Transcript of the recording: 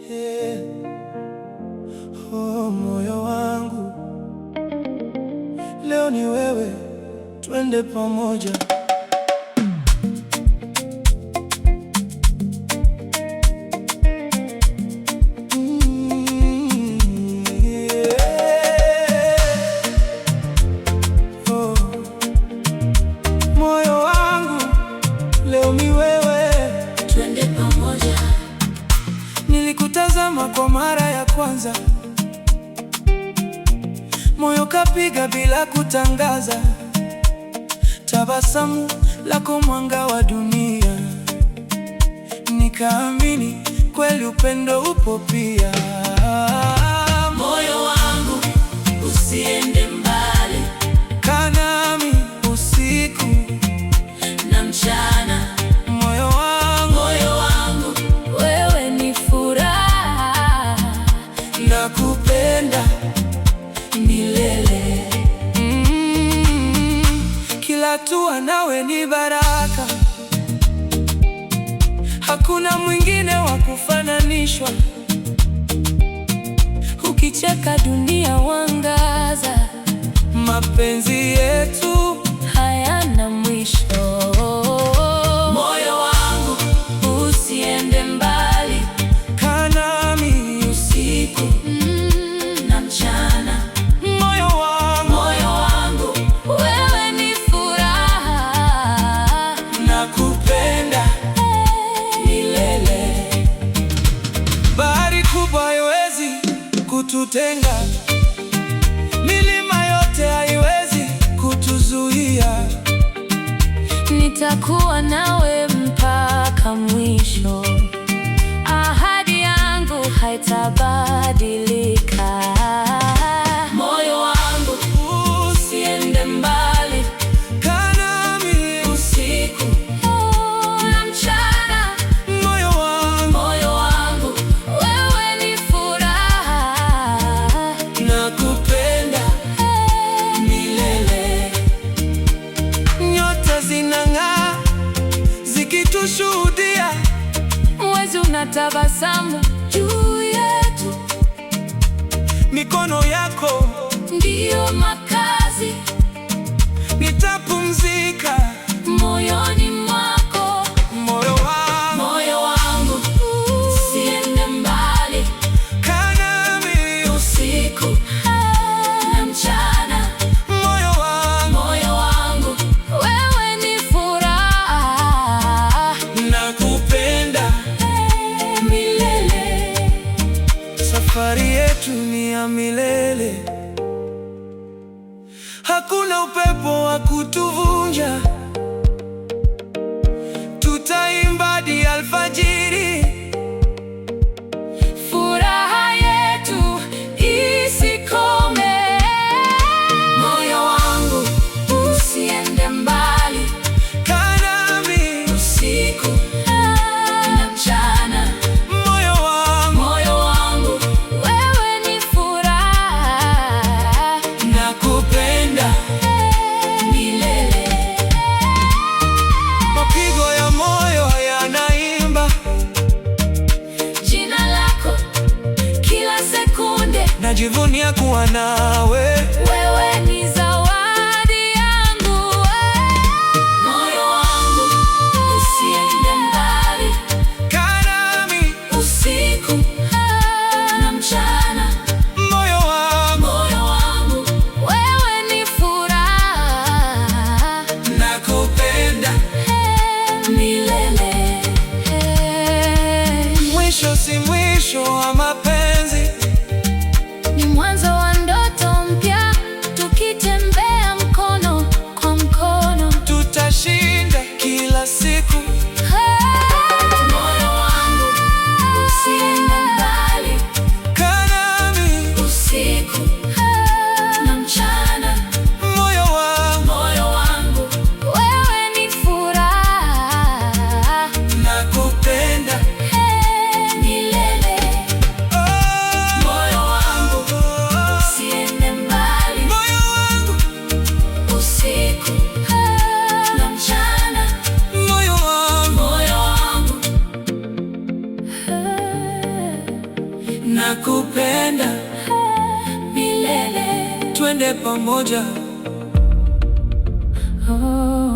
yeah. Oh, moyo wangu, leo ni wewe, twende pamoja. Nilikutazama kwa mara ya kwanza, moyo kapiga bila kutangaza. Tabasamu lako mwanga wa dunia, nikaamini kweli upendo upo pia. Moyo wangu usiende mbali, kaa nami usiku na mchana. Moyo wangu, wewe ni furaha, nakupenda milele. Kila hatua nawe ni baraka, hakuna mwingine wa kufananishwa. Ukicheka dunia wangaza, mapenzi yetu hayana mwisho. Moyo wangu usiende mbali, kaa nami usiku na mchana. Moyo wangu, wewe ni furaha, nakupenda milele. Bahari kubwa haiwezi kututenga, milima yote haiwezi kutuzuia. Nitakuwa nawe mpaka mwisho, ahadi yangu haitabadilika. Moyo wangu usiende mbali, kaa nami usiku na mchana. Moyo wangu, wewe ni furaha, nakupenda milele. Nyota zinang'aa zikitushuhudia, mwezi unatabasamu juu yetu. mikono yako Ndiyo makazi, nitapumzika moyoni mwako. Moyo wangu usiende mbali, kaa nami usiku na mchana. Moyo wangu, wewe ni furaha, nakupenda milele. Safari yetu ni ya milele, hakuna upepo wa kutuvunja. Tutaimba hadi alfajiri, Furaha yetu isikome. Moyo wangu usiende mbali, kaa nami usiku na mchana. Moyo wangu, wewe ni furaha, nakupenda milele. mapigo ya moyo yanaimba Jina lako kila sekunde, najivunia kuwa nawe. wewe ni zawadi yangu. Moyo wangu usiende mbali, Kaa nami usiku na mchana. Moyo wangu, wewe ni furaha, nakupenda milele. mwisho si mwisho wa mapenzi, Ni mwanzo wa ndoto mpya, tukitembea mkono kwa mkono. tutashinda kila siku. Moyo wangu usiende mbali, Kaa nami usiku na mchana. Moyo wangu, wewe ni furaha, nakupenda milele. oh. nakupenda milele. twende pamoja. Oh.